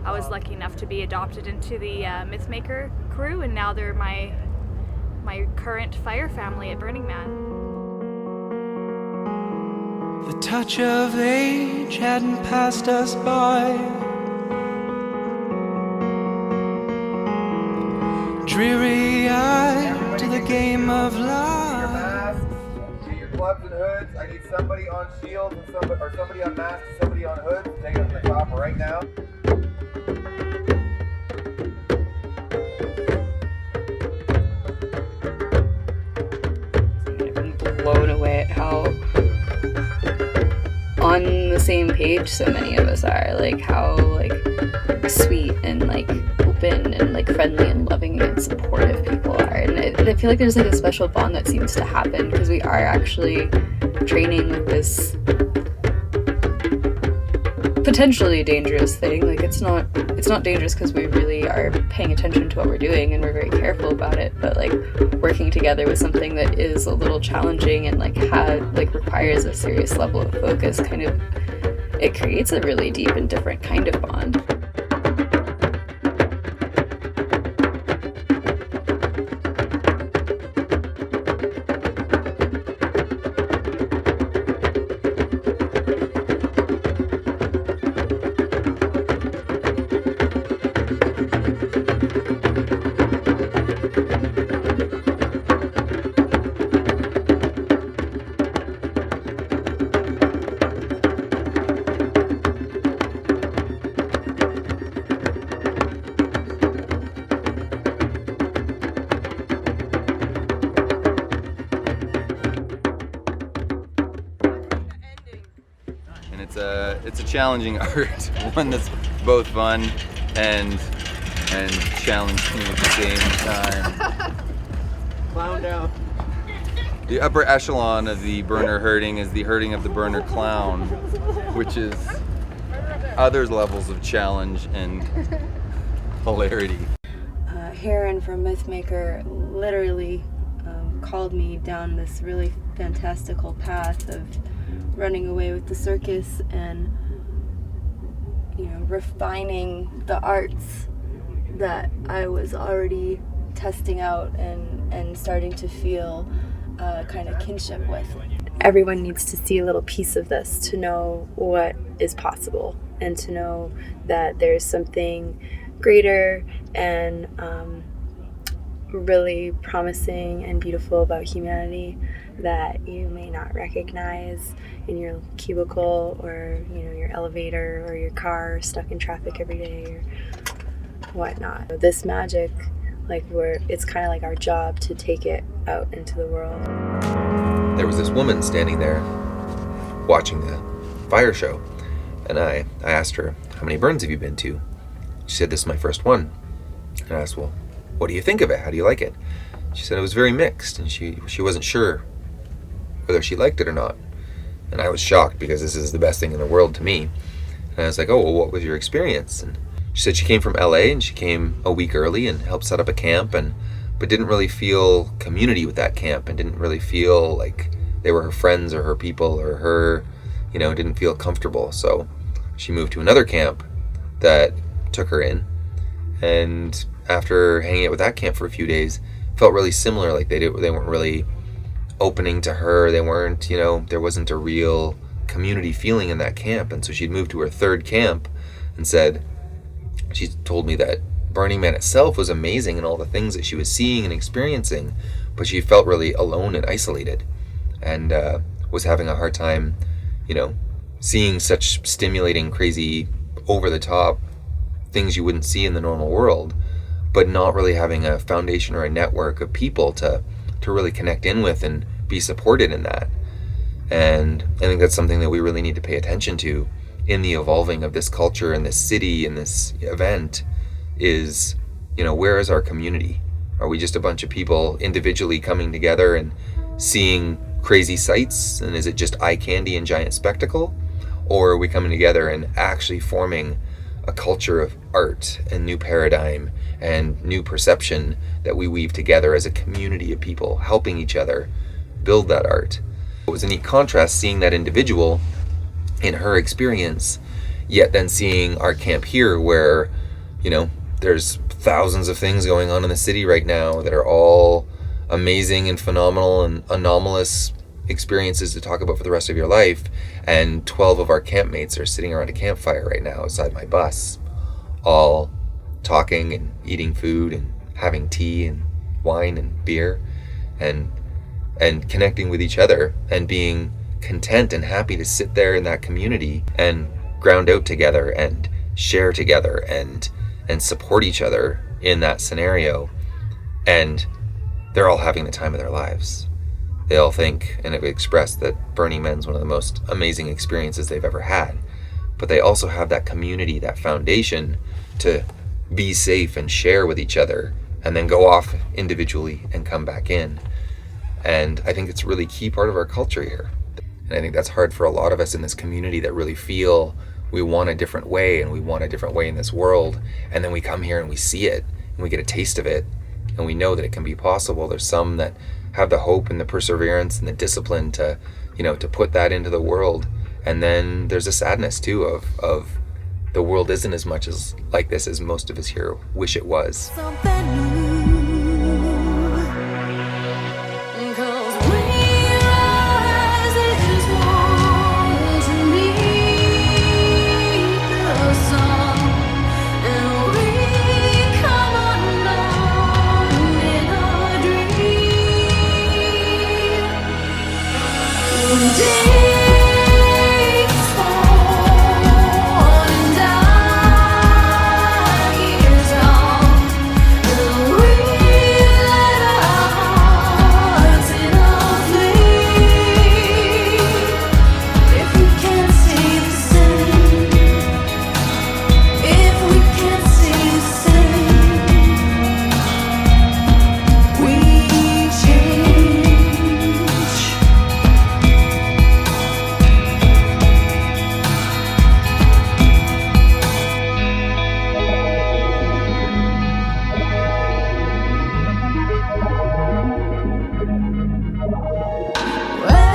I was lucky enough to be adopted into the Mythmaker crew, and now they're my current fire family at Burning Man. The touch of age hadn't passed us by. Dreary-eyed to the game of life. Get your clubs and hoods. I need somebody on shields and somebody on masks, somebody on hoods. Take it to the top right now. I've been blown away at how on the same page so many of us are, like how like sweet and like open and like friendly and loving and supportive people are, and I feel like there's like a special bond that seems to happen because we are actually training with this potentially dangerous thing. Like it's not dangerous because we really are paying attention to what we're doing and we're very careful about it, but like working together with something that is a little challenging and like requires a serious level of focus, kind of it creates a really deep and different kind of bond. It's a challenging art, one that's both fun and challenging at the same time. Clown down. The upper echelon of the burner herding is the herding of the burner clown, which is other levels of challenge and hilarity. Heron from Mythmaker literally called me down this really fantastical path of running away with the circus and, you know, refining the arts that I was already testing out and starting to feel kind of kinship with. Everyone needs to see a little piece of this to know what is possible and to know that there's something greater and really promising and beautiful about humanity that you may not recognize in your cubicle or, you know, your elevator or your car stuck in traffic every day or whatnot. This magic, like it's kind of like our job to take it out into the world. There was this woman standing there watching the fire show, and I asked her, how many burns have you been to? She said, this is my first one. And I asked, well, what do you think of it? How do you like it? She said it was very mixed, and she wasn't sure whether she liked it or not. And I was shocked because this is the best thing in the world to me. And I was like, oh, well, what was your experience? And she said she came from LA and she came a week early and helped set up a camp, but didn't really feel community with that camp and didn't really feel like they were her friends or her people or her, you know, didn't feel comfortable. So she moved to another camp that took her in, and after hanging out with that camp for a few days, felt really similar. Like they weren't really opening to her. They weren't, you know, there wasn't a real community feeling in that camp. And so she'd moved to her third camp and said, she told me that Burning Man itself was amazing and all the things that she was seeing and experiencing, but she felt really alone and isolated and was having a hard time, you know, seeing such stimulating, crazy, over-the-top things you wouldn't see in the normal world, but not really having a foundation or a network of people to really connect in with and be supported in that. And I think that's something that we really need to pay attention to in the evolving of this culture and this city and this event is, you know, where is our community? Are we just a bunch of people individually coming together and seeing crazy sights? And is it just eye candy and giant spectacle? Or are we coming together and actually forming a culture of art and new paradigm and new perception that we weave together as a community of people, helping each other build that art? It was a neat contrast seeing that individual in her experience yet then seeing our camp here where, there's thousands of things going on in the city right now that are all amazing and phenomenal and anomalous experiences to talk about for the rest of your life. And 12 of our campmates are sitting around a campfire right now outside my bus, all talking and eating food and having tea and wine and beer and connecting with each other and being content and happy to sit there in that community and ground out together and share together and support each other in that scenario. And they're all having the time of their lives. They all think and have expressed that Burning Man's one of the most amazing experiences they've ever had. But they also have that community, that foundation to be safe and share with each other and then go off individually and come back in. And I think it's a really key part of our culture here. And I think that's hard for a lot of us in this community that really feel we want a different way and we want a different way in this world. And then we come here and we see it and we get a taste of it and we know that it can be possible. There's some that have the hope and the perseverance and the discipline to put that into the world. And then there's a sadness too of the world isn't as much as like this as most of us here wish it was. Something new, 'cause we rise as one to meet the sun, and we come undone in a dream. When days fall and dark years come, and we let our hearts in a flame. If we can't see the same, if we can't see the same, we change. When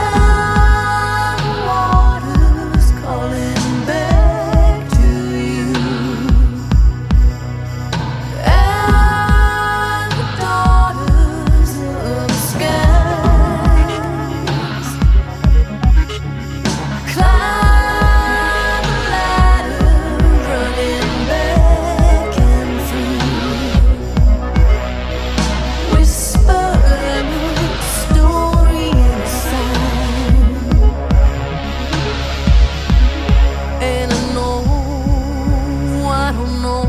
the water's calling back to you, and the daughters of the skies climb the ladder, running back and through, whisper them a story inside. And I don't know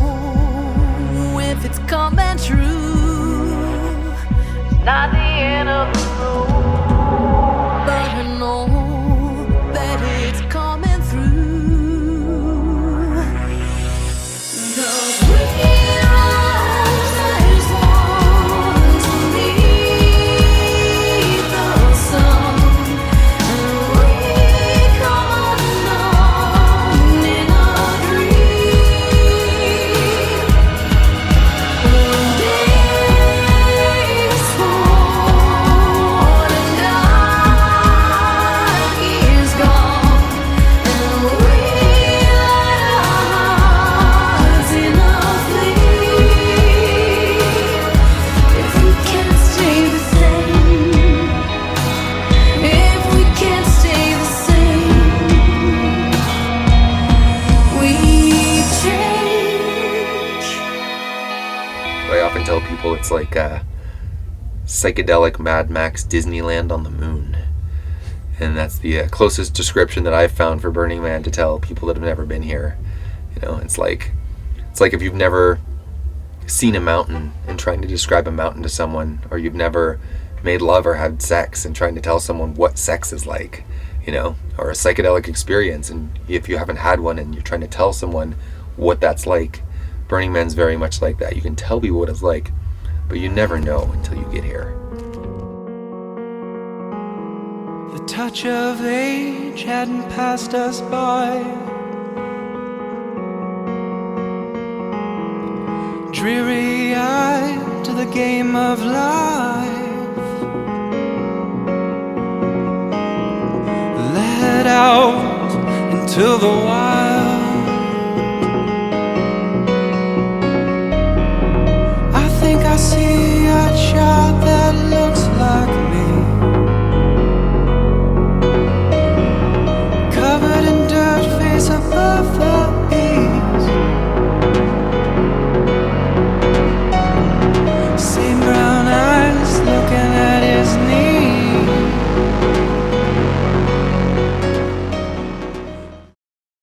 if it's coming true. It's not the end of the road, but I know that it's coming through. 'Cause we rise as one to meet the sun, and we come undone in a dream. When days fall and dark years gone, and we let our hearts in a flame. If we can't stay the same, if we can't stay the same, we change. I often tell people it's like a psychedelic Mad Max Disneyland on the moon. And that's the closest description that I've found for Burning Man to tell people that have never been here. It's like if you've never seen a mountain and trying to describe a mountain to someone, or you've never made love or had sex and trying to tell someone what sex is like, or a psychedelic experience, and if you haven't had one and you're trying to tell someone what that's like, Burning Man's very much like that. You can tell people what it's like, but you never know until you get here. The touch of age hadn't passed us by. Dreary-eyed to the game of life, led out into the wild.